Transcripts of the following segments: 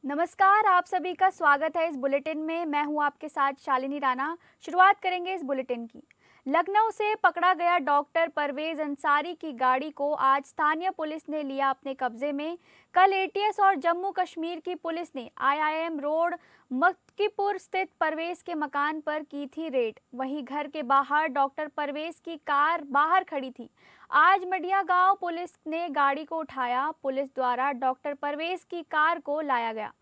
नमस्कार, आप सभी का स्वागत है इस बुलेटिन में। मैं हूं आपके साथ शालिनी राणा। शुरुआत करेंगे इस बुलेटिन की। लखनऊ से पकड़ा गया डॉक्टर परवेज अंसारी की गाड़ी को आज स्थानीय पुलिस ने लिया अपने कब्जे में। कल एटीएस और जम्मू कश्मीर की पुलिस ने आईआईएम रोड मक्कीपुर स्थित परवेज के मकान पर की थी रेड। वहीं घर के बाहर डॉक्टर परवेज की कार बाहर खड़ी थी। आज मडिया गांव पुलिस ने गाड़ी को उठाया। पुलिस द्वारा डॉक्टर परवेज की कार को लाया गया।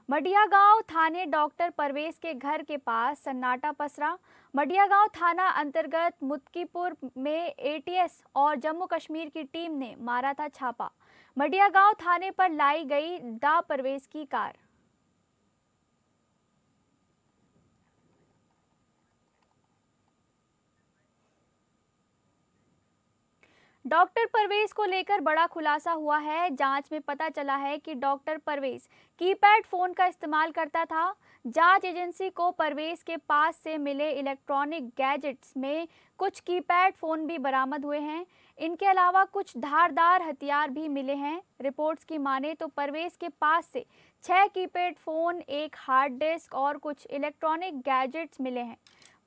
मडिया गांव थाने डॉक्टर परवेज के घर के पास सन्नाटा पसरा। मडिया गांव थाना अंतर्गत मुत्कीपुर में एटीएस और जम्मू कश्मीर की टीम ने मारा था छापा। मडिया गांव थाने पर लाई गई डा परवेज की कार। डॉक्टर परवेज को लेकर बड़ा खुलासा हुआ है। जांच में पता चला है कि डॉक्टर परवेज कीपैड फोन का इस्तेमाल करता था। जांच एजेंसी को परवेज के पास से मिले इलेक्ट्रॉनिक गैजेट्स में कुछ कीपैड फोन भी बरामद हुए हैं। इनके अलावा कुछ धारदार हथियार भी मिले हैं। रिपोर्ट्स की माने तो परवेज के पास से 6 कीपैड फोन, एक हार्ड डिस्क और कुछ इलेक्ट्रॉनिक गैजेट्स मिले हैं।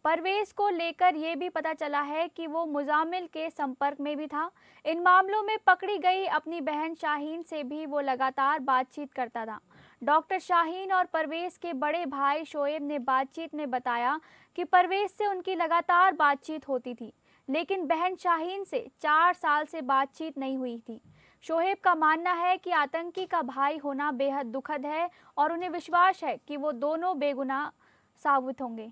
परवेज को लेकर ये भी पता चला है कि वो मुजामिल के संपर्क में भी था। इन मामलों में पकड़ी गई अपनी बहन शाहीन से भी वो लगातार बातचीत करता था। डॉक्टर शाहीन और परवेज के बड़े भाई शोएब ने बातचीत में बताया कि परवेज से उनकी लगातार बातचीत होती थी, लेकिन बहन शाहीन से 4 साल से बातचीत नहीं हुई थी। शोएब का मानना है कि आतंकी का भाई होना बेहद दुखद है और उन्हें विश्वास है कि वो दोनों बेगुनाह साबित होंगे।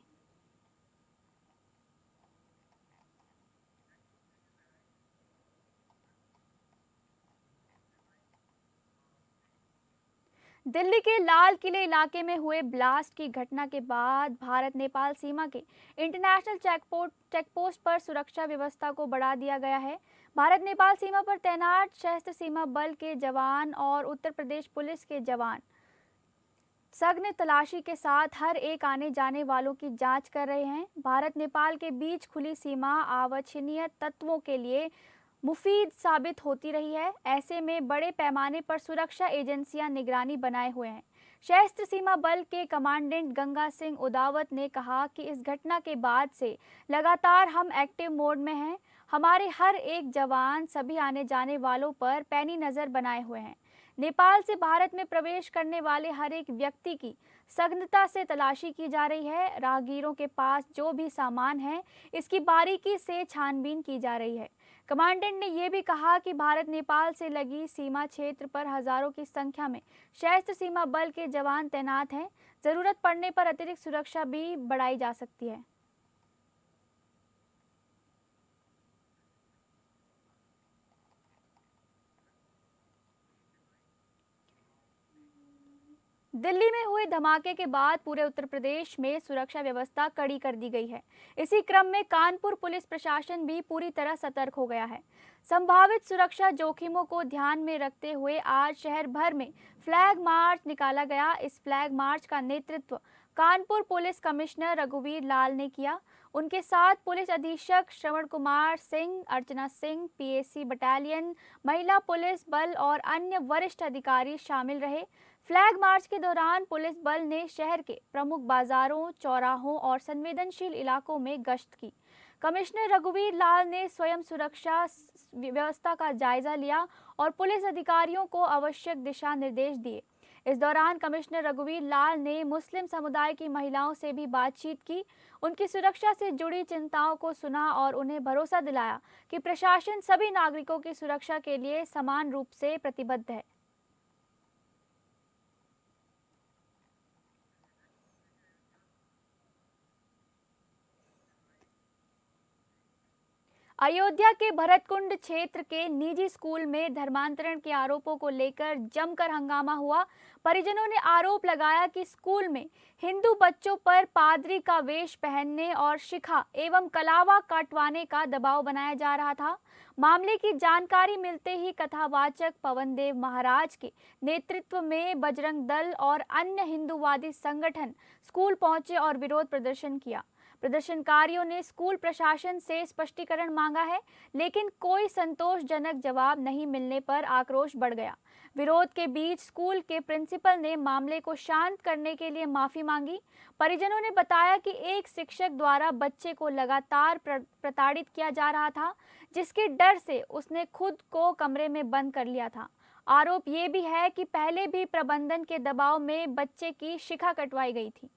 दिल्ली के लाल किले इलाके में हुए ब्लास्ट की घटना के बाद भारत नेपाल सीमा के इंटरनेशनल चेकपोस्ट पर सुरक्षा व्यवस्था को बढ़ा दिया गया है। भारत नेपाल सीमा पर तैनात सशस्त्र सीमा बल के जवान और उत्तर प्रदेश पुलिस के जवान सघन तलाशी के साथ हर एक आने जाने वालों की जांच कर रहे हैं। भारत नेपाल के बीच खुली सीमा अवांछनीय तत्वों के लिए मुफीद साबित होती रही है। ऐसे में बड़े पैमाने पर सुरक्षा एजेंसियां निगरानी बनाए हुए हैं। सशस्त्र सीमा बल के कमांडेंट गंगा सिंह उदावत ने कहा कि इस घटना के बाद से लगातार हम एक्टिव मोड में हैं। हमारे हर एक जवान सभी आने जाने वालों पर पैनी नज़र बनाए हुए हैं। नेपाल से भारत में प्रवेश करने वाले हर एक व्यक्ति की सघनता से तलाशी की जा रही है। राहगीरों के पास जो भी सामान है, इसकी बारीकी से छानबीन की जा रही है। कमांडेंट ने यह भी कहा कि भारत नेपाल से लगी सीमा क्षेत्र पर हजारों की संख्या में सशस्त्र सीमा बल के जवान तैनात हैं। जरूरत पड़ने पर अतिरिक्त सुरक्षा भी बढ़ाई जा सकती है। दिल्ली में हुए धमाके के बाद पूरे उत्तर प्रदेश में सुरक्षा व्यवस्था कड़ी कर दी गई है। इसी क्रम में कानपुर पुलिस प्रशासन भी पूरी तरह सतर्क हो गया है। संभावित सुरक्षा जोखिमों को ध्यान में रखते हुए आज शहर भर में फ्लैग मार्च निकाला गया। इस फ्लैग मार्च का नेतृत्व कानपुर पुलिस कमिश्नर रघुवीर लाल ने किया। उनके साथ पुलिस अधीक्षक श्रवण कुमार सिंह, अर्चना सिंह, पीएसी बटालियन, महिला पुलिस बल और अन्य वरिष्ठ अधिकारी शामिल रहे। फ्लैग मार्च के दौरान पुलिस बल ने शहर के प्रमुख बाजारों, चौराहों और संवेदनशील इलाकों में गश्त की। कमिश्नर रघुवीर लाल ने स्वयं सुरक्षा व्यवस्था का जायजा लिया और पुलिस अधिकारियों को आवश्यक दिशा निर्देश दिए। इस दौरान कमिश्नर रघुवीर लाल ने मुस्लिम समुदाय की महिलाओं से भी बातचीत की। उनकी सुरक्षा से जुड़ी चिंताओं को सुना और उन्हें भरोसा दिलाया कि प्रशासन सभी नागरिकों की सुरक्षा के लिए समान रूप से प्रतिबद्ध है। अयोध्या के भरतकुंड क्षेत्र के निजी स्कूल में धर्मांतरण के आरोपों को लेकर जमकर हंगामा हुआ। परिजनों ने आरोप लगाया कि स्कूल में हिंदू बच्चों पर पादरी का वेश पहनने और शिखा एवं कलावा काटवाने का दबाव बनाया जा रहा था। मामले की जानकारी मिलते ही कथावाचक पवन देव महाराज के नेतृत्व में बजरंग दल और अन्य हिंदूवादी संगठन स्कूल पहुंचे और विरोध प्रदर्शन किया। प्रदर्शनकारियों ने स्कूल प्रशासन से स्पष्टीकरण मांगा है, लेकिन कोई संतोषजनक जवाब नहीं मिलने पर आक्रोश बढ़ गया। विरोध के बीच स्कूल के प्रिंसिपल ने मामले को शांत करने के लिए माफी मांगी। परिजनों ने बताया कि एक शिक्षक द्वारा बच्चे को लगातार प्रताड़ित किया जा रहा था, जिसके डर से उसने खुद को कमरे में बंद कर लिया था। आरोप ये भी है कि पहले भी प्रबंधन के दबाव में बच्चे की शिखा कटवाई गई थी।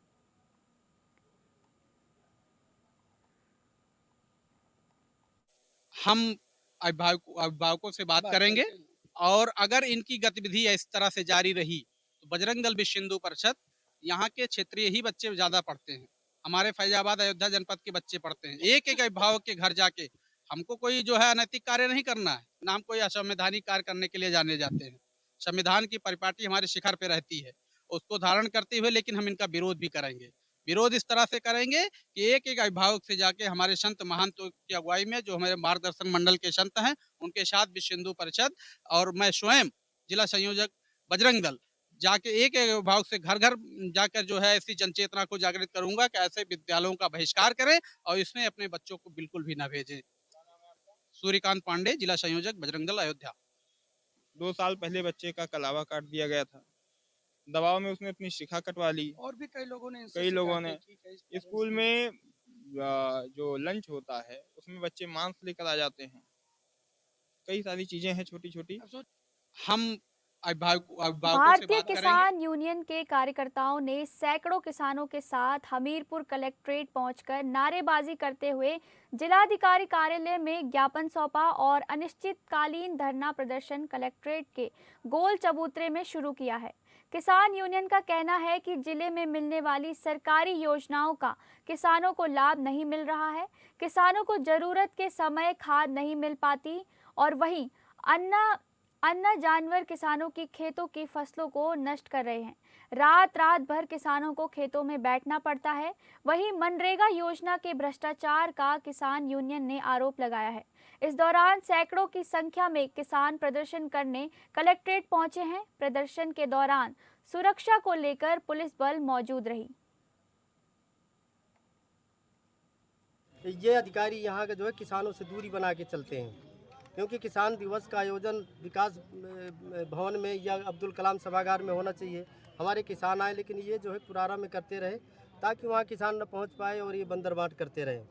हम अभिभावकों से बात करेंगे और अगर इनकी गतिविधि इस तरह से जारी रही तो बजरंग दल विश्व हिंदू परिषद, यहाँ के क्षेत्रीय ही बच्चे ज्यादा पढ़ते हैं, हमारे फैजाबाद अयोध्या जनपद के बच्चे पढ़ते हैं। एक एक अभिभावक के घर जाके हमको कोई जो है अनैतिक कार्य नहीं करना है, ना हम कोई असंवैधानिक कार्य करने के लिए जाने जाते हैं। संविधान की परिपाटी हमारे शिखर पे रहती है, उसको धारण करते हुए लेकिन हम इनका विरोध भी करेंगे। विरोध इस तरह से करेंगे कि एक एक अभिभावक से जाके हमारे संत महंतों की अगुवाई में, जो हमारे मार्गदर्शन मंडल के संत हैं, उनके साथ विश्व हिंदू परिषद और मैं स्वयं जिला संयोजक बजरंग दल जाके एक एक अभिभावक से घर घर जाकर जो है ऐसी जनचेतना को जागृत करूंगा कि ऐसे विद्यालयों का बहिष्कार करें और इसमें अपने बच्चों को बिल्कुल भी ना भेजें। सूर्यकांत पांडे, जिला संयोजक बजरंग दल अयोध्या। 2 साल पहले बच्चे का कलावा काट दिया गया था। दबाव में उसने अपनी शिखा कटवा ली। और भी कई लोगों ने स्कूल में जो लंच होता है उसमें बच्चे मांस लेकर आ जाते हैं। कई सारी चीजें हैं छोटी छोटी। हम अभिभावकों से भारतीय बात करेंगे। किसान यूनियन के कार्यकर्ताओं ने सैकड़ों किसानों के साथ हमीरपुर कलेक्ट्रेट पहुंचकर नारेबाजी करते हुए जिलाधिकारी कार्यालय में ज्ञापन सौंपा और अनिश्चितकालीन धरना प्रदर्शन कलेक्ट्रेट के गोल चबूतरे में शुरू किया है। किसान यूनियन का कहना है कि जिले में मिलने वाली सरकारी योजनाओं का किसानों को लाभ नहीं मिल रहा है, किसानों को जरूरत के समय खाद नहीं मिल पाती और वहीं अन्य जानवर किसानों की खेतों की फसलों को नष्ट कर रहे हैं। रात रात भर किसानों को खेतों में बैठना पड़ता है। वहीं मनरेगा योजना के भ्रष्टाचार का किसान यूनियन ने आरोप लगाया है। इस दौरान सैकड़ों की संख्या में किसान प्रदर्शन करने कलेक्ट्रेट पहुंचे हैं। प्रदर्शन के दौरान सुरक्षा को लेकर पुलिस बल मौजूद रही। ये अधिकारी यहाँ का जो है किसानों से दूरी बना के चलते हैं, क्योंकि किसान दिवस का आयोजन विकास भवन में या अब्दुल कलाम सभागार में होना चाहिए। हमारे किसान आए लेकिन ये जो है पुरारा में करते रहे ताकि वहाँ किसान न पहुँच पाए और ये बंदर बांट करते रहे।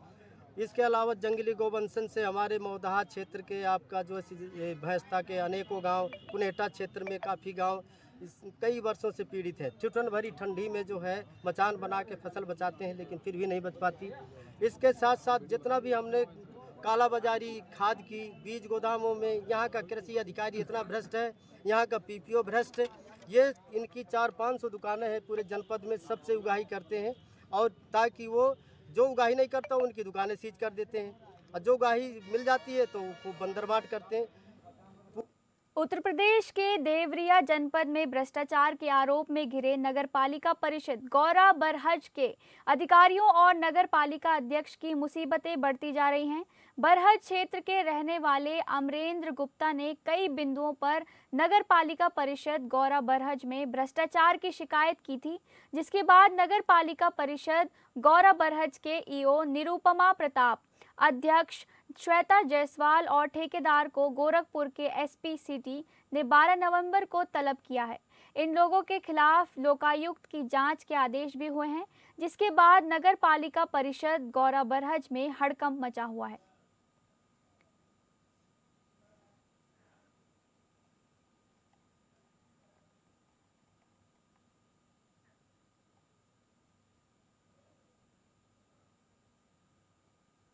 इसके अलावा जंगली गोवंशन से हमारे मौदहा क्षेत्र के आपका जो है भैंसता के अनेकों गांव, कुनेटा क्षेत्र में काफ़ी गांव कई वर्षों से पीड़ित है। ठिठुरन भरी ठंडी में जो है मचान बना के फसल बचाते हैं लेकिन फिर भी नहीं बच पाती। इसके साथ साथ जितना भी हमने काला बाजारी खाद की, बीज गोदामों में यहाँ का कृषि अधिकारी इतना भ्रष्ट है, यहाँ का पीपीओ भ्रष्ट है। ये इनकी 400-500 दुकानें हैं पूरे जनपद में, सबसे उगाही करते हैं और ताकि वो जो उगाही नहीं करता उनकी दुकानें सीज कर देते हैं और जो उगाही मिल जाती है तो वो बंदरबाट करते हैं। उत्तर प्रदेश के देवरिया जनपद में भ्रष्टाचार के आरोप में घिरे नगर पालिका परिषद गौरा बरहज के अधिकारियों और नगर पालिका अध्यक्ष की मुसीबतें बढ़ती जा रही हैं। बरहज क्षेत्र के रहने वाले अमरेंद्र गुप्ता ने कई बिंदुओं पर नगर पालिका परिषद गौरा बरहज में भ्रष्टाचार की शिकायत की थी, जिसके बाद नगर पालिका परिषद गौरा बरहज के ईओ निरुपमा प्रताप, अध्यक्ष श्वेता जायसवाल और ठेकेदार को गोरखपुर के एसपी सिटी ने 12 नवंबर को तलब किया है। इन लोगों के खिलाफ लोकायुक्त की जांच के आदेश भी हुए हैं, जिसके बाद नगर पालिका परिषद गौरा बरहज में हड़कंप मचा हुआ है।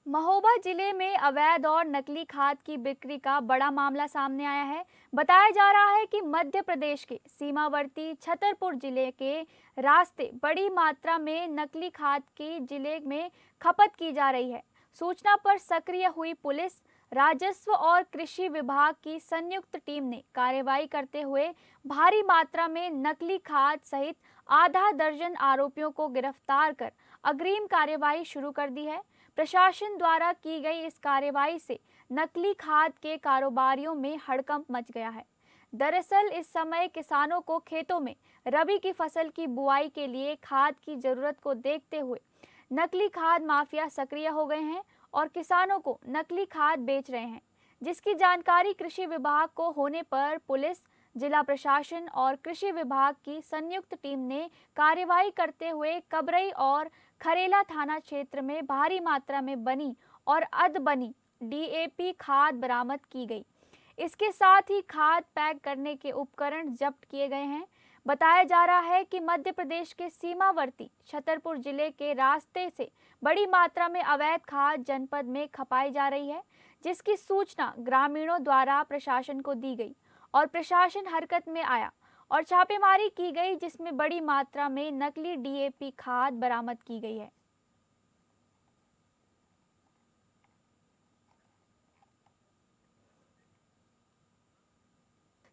महोबा जिले में अवैध और नकली खाद की बिक्री का बड़ा मामला सामने आया है। बताया जा रहा है कि मध्य प्रदेश के सीमावर्ती छतरपुर जिले के रास्ते बड़ी मात्रा में नकली खाद की जिले में खपत की जा रही है। सूचना पर सक्रिय हुई पुलिस, राजस्व और कृषि विभाग की संयुक्त टीम ने कार्रवाई करते हुए भारी मात्रा में नकली खाद सहित आधा दर्जन आरोपियों को गिरफ्तार कर अग्रिम कार्रवाई शुरू कर दी है। प्रशासन द्वारा की गई इस कार्रवाई से नकली खाद के कारोबारियों में हड़कंप मच गया है। दरअसल इस समय किसानों को खेतों में रबी की फसल की बुआई के लिए खाद की जरूरत को देखते हुए नकली खाद माफिया सक्रिय हो गए हैं और किसानों को नकली खाद बेच रहे हैं, जिसकी जानकारी कृषि विभाग को होने पर पुलिस, जिला प्रशासन और कृषि विभाग की संयुक्त टीम ने कार्यवाही करते हुए कबरई और खरेला थाना क्षेत्र में भारी मात्रा में बनी और अधबनी डीएपी खाद बरामद की गई। इसके साथ ही खाद पैक करने के उपकरण जब्त किए गए हैं। बताया जा रहा है कि मध्य प्रदेश के सीमावर्ती छतरपुर जिले के रास्ते से बड़ी मात्रा में अवैध खाद जनपद में खपाई जा रही है, जिसकी सूचना ग्रामीणों द्वारा प्रशासन को दी गई और प्रशासन हरकत में आया और छापेमारी की गई, जिसमें बड़ी मात्रा में नकली डीएपी खाद बरामद की गई है।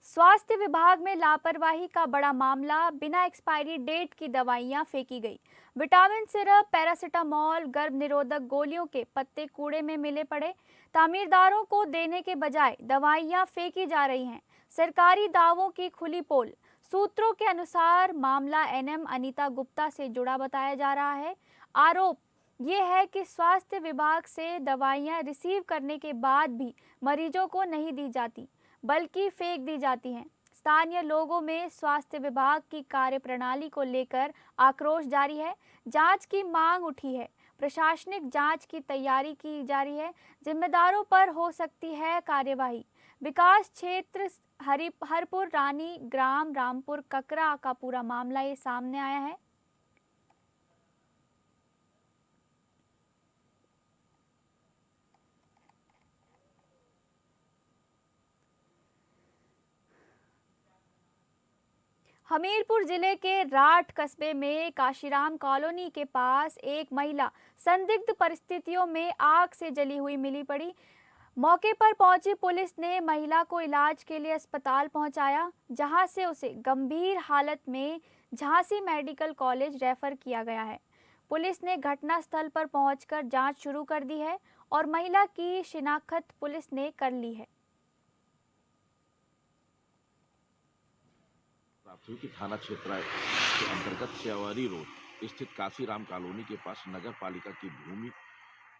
स्वास्थ्य विभाग में लापरवाही का बड़ा मामला, बिना एक्सपायरी डेट की दवाइयां फेंकी गई। विटामिन सिरप, पैरासिटामॉल, गर्भ निरोधक गोलियों के पत्ते कूड़े में मिले पड़े। तामीरदारों को देने के बजाय दवाइयां फेंकी जा रही हैं। सरकारी दावों की खुली पोल। सूत्रों के अनुसार मामला एनएम अनीता गुप्ता से जुड़ा बताया जा रहा है। आरोप ये है कि स्वास्थ्य विभाग से दवाइयां रिसीव करने के बाद भी मरीजों को नहीं दी जाती, बल्कि फेंक दी जाती हैं। स्थानीय लोगों में स्वास्थ्य विभाग की कार्यप्रणाली को लेकर आक्रोश जारी है। जांच की मांग उठी है। प्रशासनिक जांच की तैयारी की जा रही है। जिम्मेदारों पर हो सकती है कार्यवाही। विकास क्षेत्र हरपुर रानी ग्राम रामपुर ककरा का पूरा मामला ये सामने आया है। हमीरपुर जिले के राठ कस्बे में काशीराम कॉलोनी के पास एक महिला संदिग्ध परिस्थितियों में आग से जली हुई मिली पड़ी। मौके पर पहुंची पुलिस ने महिला को इलाज के लिए अस्पताल पहुंचाया, जहां से उसे गंभीर हालत में झांसी मेडिकल कॉलेज रेफर किया गया है। पुलिस ने घटनास्थल पर पहुंचकर जांच शुरू कर दी है और महिला की शिनाख्त पुलिस ने कर ली है। प्राप्त हुई कि थाना क्षेत्र के अंतर्गत सेवारी रोड स्थित काशीराम कॉलोनी के पास नगर पालिका की भूमि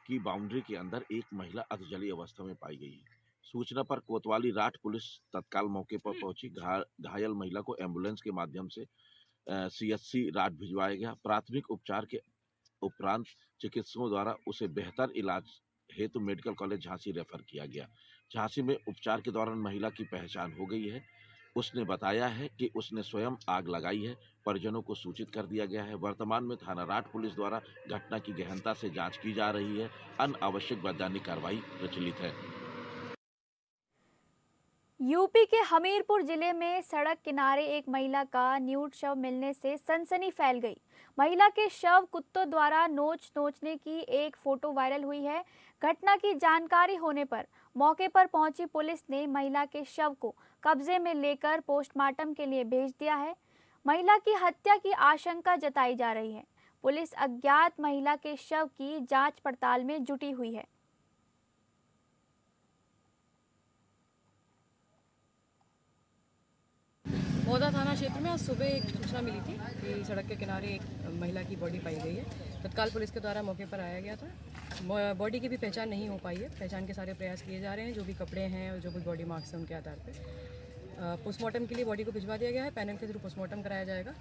की बाउंड्री के अंदर एक महिला अधजली अवस्था में पाई गई है। सूचना पर कोतवाली राठ पुलिस तत्काल मौके पर पहुंची। घायल महिला को एम्बुलेंस के माध्यम से सीएचसी राठ भिजवाया गया। प्राथमिक उपचार के उपरांत चिकित्सकों द्वारा उसे बेहतर इलाज हेतु मेडिकल कॉलेज झांसी रेफर किया गया। झांसी में उपचार के दौरान महिला की पहचान हो गई है। उसने बताया है कि उसने स्वयं आग लगाई है। परिजनों को सूचित कर दिया गया है। वर्तमान में थाना राठ पुलिस द्वारा घटना की गहनता से जांच की जा रही है। अनावश्यक वैधानिक कार्रवाई प्रचलित है। यूपी के हमीरपुर जिले में सड़क किनारे एक महिला का न्यूड शव मिलने से सनसनी फैल गई। महिला के शव कुत्तों द्वारा नोचने की एक फोटो वायरल हुई है। घटना की जानकारी होने पर मौके पर पहुंची पुलिस ने महिला के शव को कब्जे में लेकर पोस्टमार्टम के लिए भेज दिया है। महिला की हत्या की आशंका जताई जा रही है। पुलिस अज्ञात महिला के शव की जांच पड़ताल में जुटी हुई है। मौदा थाना क्षेत्र में आज सुबह एक सूचना मिली थी कि सड़क के किनारे एक महिला की बॉडी पाई गई है। तत्काल पुलिस के द्वारा मौके पर आया गया था। बॉडी की भी पहचान नहीं हो पाई है। पहचान के सारे प्रयास किए जा रहे हैं। जो भी कपड़े हैं और जो भी बॉडी मार्क्स हैं उनके आधार पर पोस्टमार्टम के लिए बॉडी को भिजवा दिया गया है। पैनल के थ्रू पोस्टमार्टम कराया जाएगा।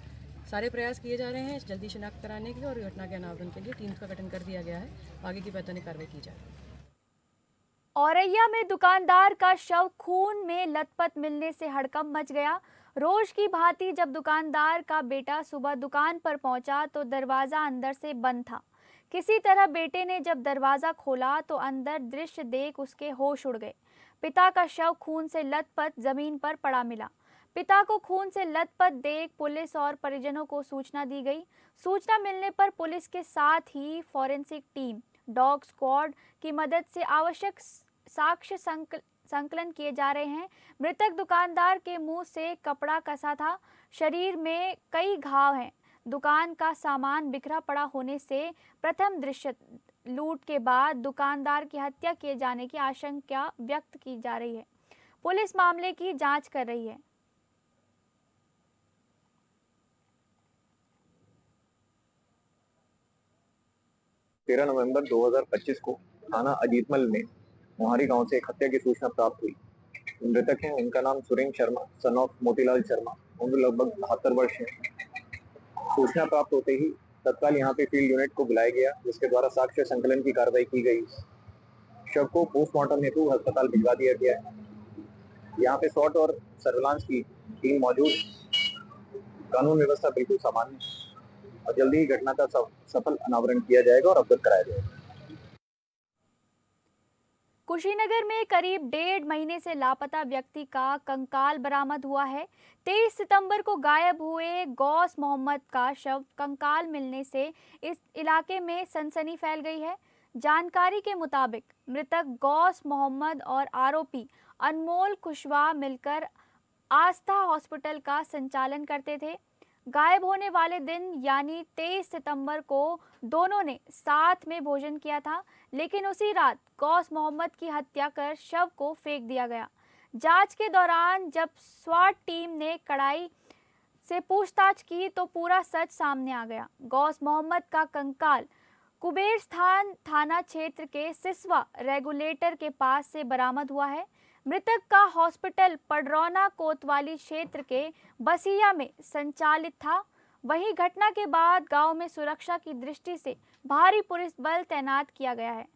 सारे प्रयास किए जा रहे हैं जल्दी शिनाख्त कराने के और घटना के अनावरण के लिए टीम्स का गठन कर दिया गया है। आगे की वैधानिक कार्रवाई की जाए। औरैया में दुकानदार का शव खून में लथपथ मिलने से हड़कंप मच गया। रोज की भांति जब दुकानदार का बेटा सुबह दुकान पर पहुंचा तो दरवाजा अंदर से बंद था। किसी तरह बेटे ने जब दरवाजा खोला तो अंदर दृश्य देख उसके होश उड़ गए। पिता का शव खून से लथपथ जमीन पर पड़ा मिला। पिता को खून से लथपथ देख पुलिस और परिजनों को सूचना दी गई। सूचना मिलने पर पुलिस के साथ ही फॉरेंसिक टीम, डॉग स्क्वाड की मदद से आवश्यक साक्ष्य संकलन किए जा रहे हैं। मृतक दुकानदार के मुंह से कपड़ा कसा था। शरीर में कई घाव हैं। दुकान का सामान बिखरा पड़ा होने से प्रथम दृश्य लूट के बाद दुकानदार की हत्या किए जाने की आशंका व्यक्त की जा रही है। पुलिस मामले की जांच कर रही है। 13 नवंबर 2025 को थाना अजीतमल में मोहारी गांव से एक हत्या की सूचना प्राप्त हुई। मृतक हैं, उनका नाम सुरेंद्र शर्मा सन ऑफ मोतीलाल शर्मा, उम्र लगभग 72 वर्ष है। सूचना प्राप्त होते ही तत्काल यहां पे फील्ड यूनिट को बुलाया गया, जिसके द्वारा साक्ष्य संकलन की कार्रवाई की गई। शव को पोस्टमार्टम हेतु अस्पताल भिजवा दिया गया है। यहाँ पे शॉट और सर्विलांस की टीम मौजूद। कानून व्यवस्था बिल्कुल सामान्य है और जल्दी ही घटना का सफल अनावरण किया जाएगा और अवगत कराया जाएगा। कुशीनगर में करीब 1.5 महीने से लापता व्यक्ति का कंकाल बरामद हुआ है। 23 सितंबर को गायब हुए गौस मोहम्मद का शव कंकाल मिलने से इस इलाके में सनसनी फैल गई है। जानकारी के मुताबिक मृतक गौस मोहम्मद और आरोपी अनमोल कुशवाहा मिलकर आस्था हॉस्पिटल का संचालन करते थे। गायब होने वाले दिन यानी 23 सितंबर को दोनों ने साथ में भोजन किया था, लेकिन उसी रात गौस मोहम्मद की हत्या कर शव को फेंक दिया गया। जांच के दौरान जब स्वाट टीम ने कड़ाई से पूछताछ की तो पूरा सच सामने आ गया। गौस मोहम्मद का कंकाल कुबेरस्थान थाना क्षेत्र के सिसवा रेगुलेटर के पास से बरामद हुआ है। मृतक का हॉस्पिटल पडरौना कोतवाली क्षेत्र के बसिया में संचालित था। वहीं घटना के बाद गांव में सुरक्षा की दृष्टि से भारी पुलिस बल तैनात किया गया है।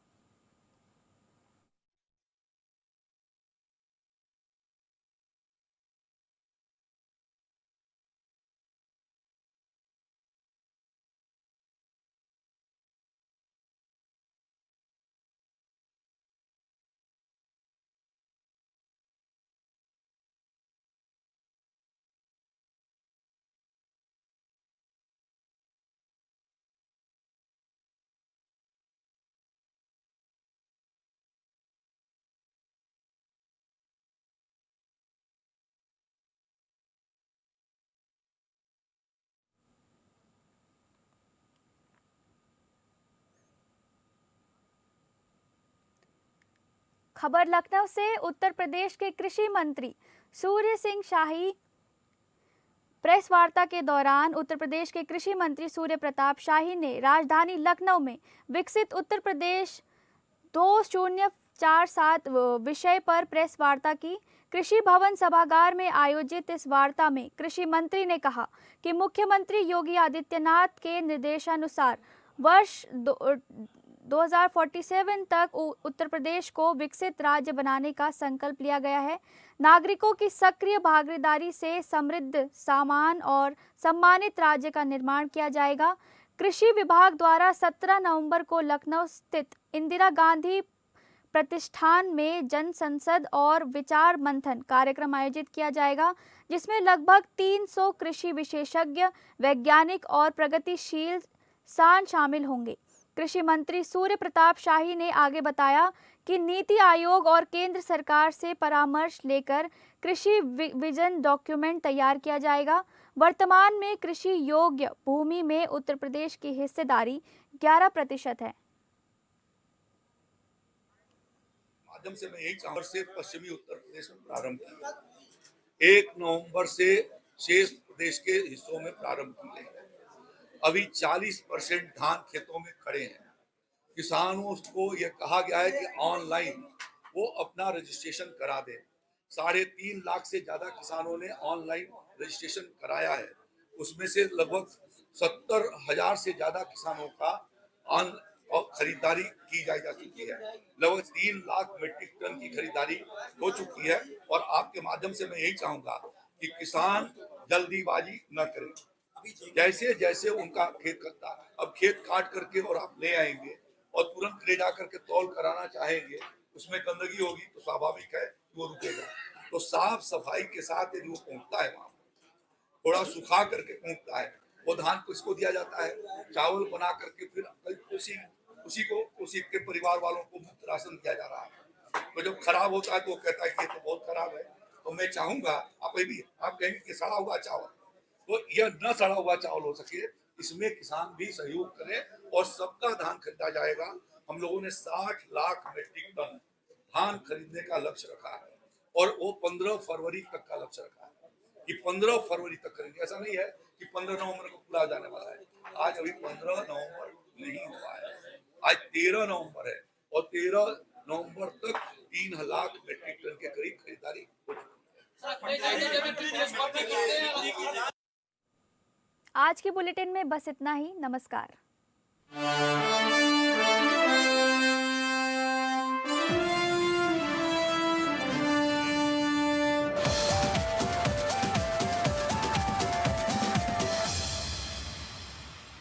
खबर लखनऊ से। उत्तर प्रदेश के कृषि मंत्री सूर्य सिंह शाही प्रेस वार्ता के दौरान उत्तर प्रदेश के कृषि मंत्री सूर्य प्रताप शाही ने राजधानी लखनऊ में विकसित उत्तर प्रदेश 2047 विषय पर प्रेस वार्ता की। कृषि भवन सभागार में आयोजित इस वार्ता में कृषि मंत्री ने कहा कि मुख्यमंत्री योगी आदित्यनाथ के निर्देशानुसार वर्ष 2047 तक उत्तर प्रदेश को विकसित राज्य बनाने का संकल्प लिया गया है। नागरिकों की सक्रिय भागीदारी से समृद्ध, समान और सम्मानित राज्य का निर्माण किया जाएगा। कृषि विभाग द्वारा 17 नवंबर को लखनऊ स्थित इंदिरा गांधी प्रतिष्ठान में जन संसद और विचार मंथन कार्यक्रम आयोजित किया जाएगा, जिसमें लगभग 300 कृषि विशेषज्ञ, वैज्ञानिक और प्रगतिशील किसान शामिल होंगे। कृषि मंत्री सूर्य प्रताप शाही ने आगे बताया कि नीति आयोग और केंद्र सरकार से परामर्श लेकर कृषि विजन डॉक्यूमेंट तैयार किया जाएगा। वर्तमान में कृषि योग्य भूमि में उत्तर प्रदेश की हिस्सेदारी 11% है। माध्यम से मैं एक नवंबर से पश्चिमी उत्तर प्रदेश में प्रारंभ किया, 1 नवंबर से शेष प्रदेश के हिस्सों में प्रारंभ किए हैं। अभी 40% धान खेतों में खड़े हैं। किसानों को यह कहा गया है कि ऑनलाइन वो अपना रजिस्ट्रेशन करा दें। 3.5 लाख से ज्यादा किसानों ने ऑनलाइन रजिस्ट्रेशन कराया है। उसमें से लगभग 70,000 से ज्यादा किसानों का खरीदारी की जा चुकी है। लगभग 3 लाख मीट्रिक टन की खरीदारी हो चुकी है। और आपके माध्यम से मैं यही चाहूंगा कि किसान जल्दीबाजी न करें। जैसे जैसे उनका खेत कटता, अब खेत काट करके और आप ले आएंगे और तुरंत ले जा करके तौल कराना चाहेंगे, उसमें गंदगी होगी तो स्वाभाविक है वो रुकेगा। तो साफ सफाई के साथ यदि वो पहुंचता है, वहां थोड़ा सुखा करके पहुंचता है, वो धान किसको दिया जाता है, चावल बना करके फिर उसी के परिवार वालों को मुफ्त राशन दिया जा रहा है। तो जब खराब होता है तो वो कहता है कि ये तो बहुत खराब है। तो मैं चाहूंगा आप कहेंगे कि सड़ा हुआ चावल, तो यह न सड़ा हुआ चावल हो सके, इसमें किसान भी सहयोग करें और सबका धान खरीदा जाएगा। हम लोगों ने 60 लाख मीट्रिक टन धान खरीदने का लक्ष्य रखा है और वो 15 फरवरी तक का लक्ष्य रखा है कि 15 फरवरी तक करेंगे। ऐसा नहीं है कि 15 नवंबर को पूरा जाने वाला है। आज अभी 15 नवंबर नहीं हुआ है। आज 13 नवंबर है और 13 नवंबर तक 3 लाख मेट्रिक टन के करीब खरीदारी हो चुकी है। आज के बुलेटिन में बस इतना ही। नमस्कार।